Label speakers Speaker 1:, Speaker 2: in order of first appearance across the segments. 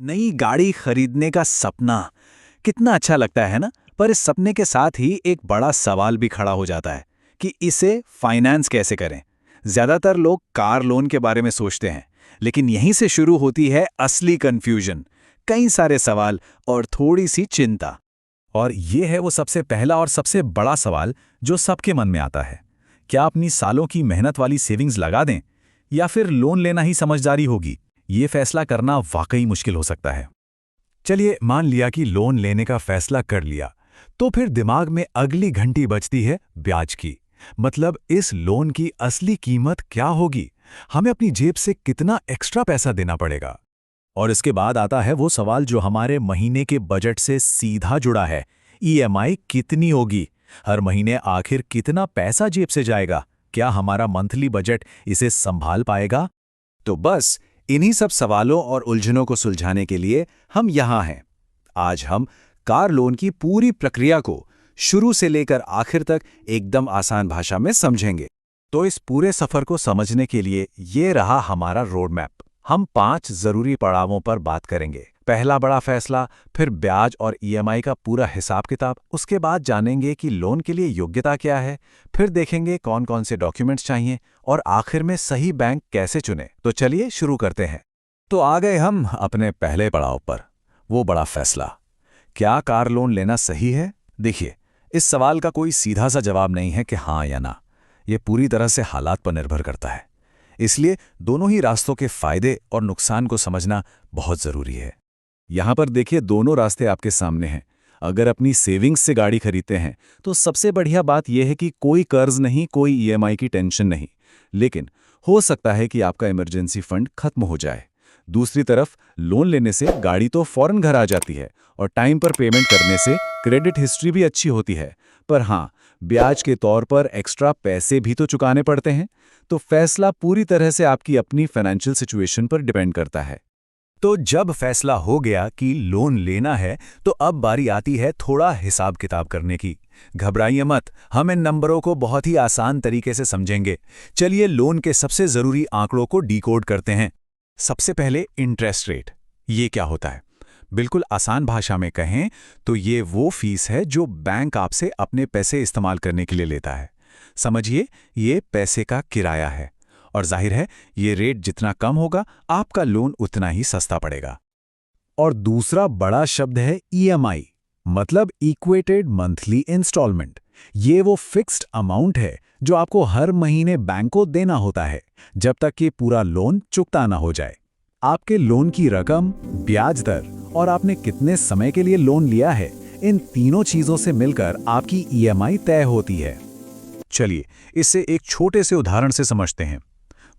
Speaker 1: नई गाड़ी खरीदने का सपना कितना अच्छा लगता है ना। पर इस सपने के साथ ही एक बड़ा सवाल भी खड़ा हो जाता है कि इसे फाइनेंस कैसे करें। ज्यादातर लोग कार लोन के बारे में सोचते हैं, लेकिन यहीं से शुरू होती है असली कंफ्यूजन। कई सारे सवाल और थोड़ी सी चिंता।
Speaker 2: और ये है वो सबसे पहला और सबसे बड़ा सवाल जो सबके मन में आता है। क्या अपनी सालों की मेहनत वाली सेविंग्स लगा दें या फिर लोन लेना ही समझदारी होगी? ये फैसला करना वाकई मुश्किल हो सकता है। चलिए, मान लिया कि लोन लेने का फैसला कर लिया, तो फिर दिमाग में अगली घंटी बजती है ब्याज की। मतलब इस लोन की असली कीमत क्या होगी? हमें अपनी जेब से कितना एक्स्ट्रा पैसा देना पड़ेगा? और इसके बाद आता है वो सवाल जो हमारे महीने के बजट से सीधा जुड़ा है। ईएमआई कितनी होगी? हर महीने आखिर कितना पैसा जेब से जाएगा? क्या हमारा मंथली बजट इसे संभाल पाएगा?
Speaker 1: तो बस इन्हीं सब सवालों और उलझनों को सुलझाने के लिए हम यहाँ हैं। आज हम कार लोन की पूरी प्रक्रिया को शुरू से लेकर आखिर तक एकदम आसान भाषा में समझेंगे।
Speaker 2: तो इस पूरे सफर को समझने के लिए ये रहा हमारा रोड मैप। हम 5 जरूरी पड़ावों पर बात करेंगे। पहला बड़ा फैसला, फिर ब्याज और ईएमआई का पूरा हिसाब किताब। उसके बाद जानेंगे कि लोन के लिए योग्यता क्या है, फिर देखेंगे कौन कौन से डॉक्यूमेंट्स चाहिए और आखिर में सही बैंक कैसे चुने। तो चलिए शुरू करते हैं। तो आ गए हम अपने पहले पड़ाव पर, वो बड़ा फैसला। क्या कार लोन लेना सही है? देखिए, इस सवाल का कोई सीधा सा जवाब नहीं है कि हाँ या ना। ये पूरी तरह से हालात पर निर्भर करता है। इसलिए दोनों ही रास्तों के फायदे और नुकसान को समझना बहुत जरूरी है। यहां पर देखिए, दोनों रास्ते आपके सामने हैं। अगर अपनी सेविंग्स से गाड़ी खरीदते हैं तो सबसे बढ़िया बात यह है कि कोई कर्ज नहीं, कोई ईएमआई की टेंशन नहीं। लेकिन हो सकता है कि आपका इमरजेंसी फंड खत्म हो जाए। दूसरी तरफ लोन लेने से गाड़ी तो फौरन घर आ जाती है और टाइम पर पेमेंट करने से क्रेडिट हिस्ट्री भी अच्छी होती है। पर हाँ, ब्याज के तौर पर एक्स्ट्रा पैसे भी तो चुकाने पड़ते हैं। तो फैसला पूरी तरह से आपकी अपनी फाइनेंशियल सिचुएशन पर डिपेंड करता है। तो जब फैसला हो गया कि लोन लेना है, तो अब बारी आती है थोड़ा हिसाब किताब करने की। घबराइए मत, हम इन नंबरों को बहुत ही आसान तरीके से समझेंगे। चलिए लोन के सबसे जरूरी आंकड़ों को डिकोड करते हैं। सबसे पहले इंटरेस्ट रेट। ये क्या होता है? बिल्कुल आसान भाषा में कहें तो ये वो फीस है जो बैंक आपसे अपने पैसे इस्तेमाल करने के लिए लेता है। समझिए, ये पैसे का किराया है। और जाहिर है, ये रेट जितना कम होगा, आपका लोन उतना ही सस्ता पड़ेगा। और दूसरा बड़ा शब्द है ईएमआई, मतलब इक्वेटेड मंथली इंस्टॉलमेंट। ये वो फिक्स्ड अमाउंट है जो आपको हर महीने बैंक को देना होता है, जब तक कि पूरा लोन चुकता ना हो जाए। आपके लोन की रकम, ब्याज दर और आपने कितने समय के लिए लोन लिया है, इन तीनों चीजों से मिलकर आपकी ईएमआई तय होती है। चलिए इसे एक छोटे से उदाहरण से समझते हैं।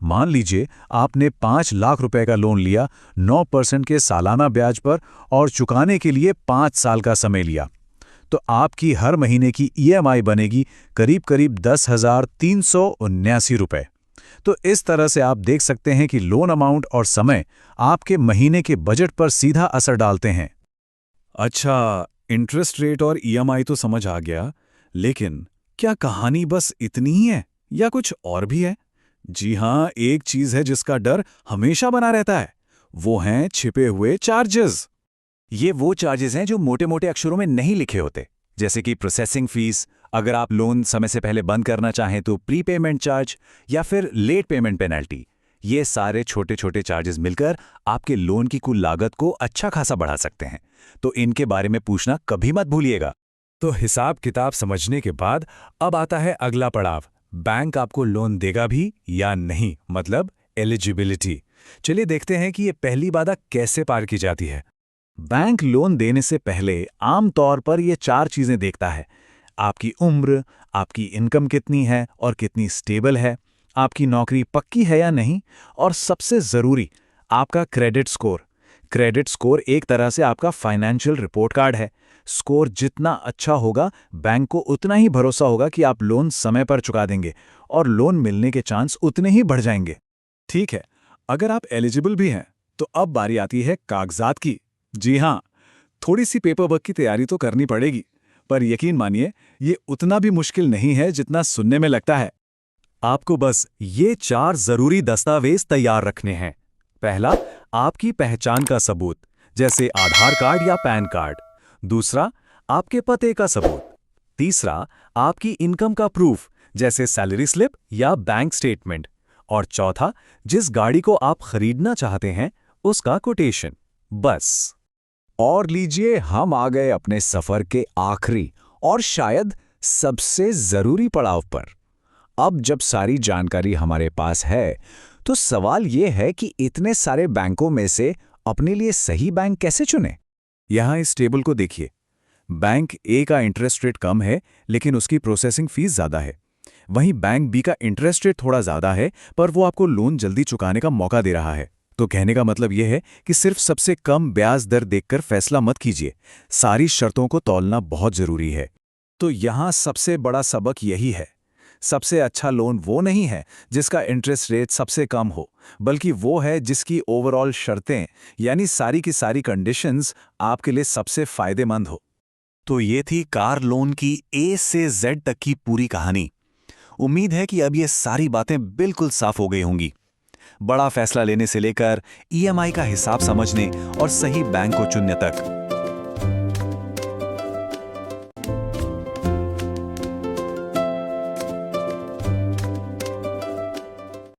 Speaker 2: मान लीजिए आपने 5 लाख रुपए का लोन लिया 9% के सालाना ब्याज पर और चुकाने के लिए 5 साल का समय लिया। तो आपकी हर महीने की ईएमआई बनेगी करीब करीब 10,379 रुपए। तो इस तरह से आप देख सकते हैं कि लोन अमाउंट और समय आपके महीने के बजट पर सीधा असर डालते हैं। अच्छा, इंटरेस्ट रेट और ईएमआई तो समझ आ गया, लेकिन क्या कहानी बस इतनी ही है या कुछ और भी है? जी हाँ, एक चीज है जिसका डर हमेशा बना रहता है। वो हैं छिपे हुए चार्जेस। ये वो चार्जेस हैं जो मोटे मोटे अक्षरों में नहीं लिखे होते, जैसे कि प्रोसेसिंग फीस, अगर आप लोन समय से पहले बंद करना चाहें तो प्रीपेमेंट चार्ज, या फिर लेट पेमेंट पेनल्टी। ये सारे छोटे छोटे चार्जेस मिलकर आपके लोन की कुल लागत को अच्छा खासा बढ़ा सकते हैं। तो इनके बारे में पूछना कभी मत भूलिएगा। तो हिसाब किताब समझने के बाद अब आता है अगला पड़ाव, बैंक आपको लोन देगा भी या नहीं, मतलब एलिजिबिलिटी। चलिए देखते हैं कि ये पहली बाधा कैसे पार की जाती है। बैंक लोन देने से पहले आमतौर पर ये 4 चीजें देखता है। आपकी उम्र, आपकी इनकम कितनी है और कितनी स्टेबल है, आपकी नौकरी पक्की है या नहीं, और सबसे जरूरी, आपका क्रेडिट स्कोर। क्रेडिट स्कोर एक तरह से आपका फाइनेंशियल रिपोर्ट कार्ड है। स्कोर जितना अच्छा होगा, बैंक को उतना ही भरोसा होगा कि आप लोन समय पर चुका देंगे और लोन मिलने के चांस उतने ही बढ़ जाएंगे। ठीक है, अगर आप एलिजिबल भी हैं तो अब बारी आती है कागजात की। जी हाँ, थोड़ी सी पेपर वर्क की तैयारी तो करनी पड़ेगी, पर यकीन मानिए ये उतना भी मुश्किल नहीं है जितना सुनने में लगता है। आपको बस ये 4 जरूरी दस्तावेज तैयार रखने हैं। पहला, आपकी पहचान का सबूत, जैसे आधार कार्ड या पैन कार्ड। दूसरा, आपके पते का सबूत। तीसरा, आपकी इनकम का प्रूफ, जैसे सैलरी स्लिप या बैंक स्टेटमेंट। और चौथा, जिस गाड़ी को आप खरीदना चाहते हैं उसका कोटेशन। बस।
Speaker 1: और लीजिए, हम आ गए अपने सफर के आखिरी और शायद सबसे जरूरी पड़ाव पर। अब जब सारी जानकारी हमारे पास है, तो सवाल यह है कि इतने सारे बैंकों में से अपने लिए सही बैंक कैसे चुनें?
Speaker 2: यहां इस टेबल को देखिए। बैंक ए का इंटरेस्ट रेट कम है, लेकिन उसकी प्रोसेसिंग फीस ज्यादा है। वहीं बैंक बी का इंटरेस्ट रेट थोड़ा ज्यादा है, पर वो आपको लोन जल्दी चुकाने का मौका दे रहा है। तो कहने का मतलब यह है कि सिर्फ सबसे कम ब्याज दर देखकर फैसला मत कीजिए, सारी शर्तों को तौलना बहुत जरूरी है।
Speaker 1: तो यहां सबसे बड़ा सबक यही है, सबसे अच्छा लोन वो नहीं है जिसका इंटरेस्ट रेट सबसे कम हो, बल्कि वो है जिसकी ओवरऑल शर्तें यानी सारी की सारी कंडीशंस आपके लिए सबसे फायदेमंद हो।
Speaker 2: तो ये थी कार लोन की ए से जेड तक की पूरी कहानी। उम्मीद है कि अब ये सारी बातें बिल्कुल साफ हो गई होंगी। बड़ा फैसला लेने से लेकर ईएमआई का हिसाब समझने और सही बैंक को चुनने तक।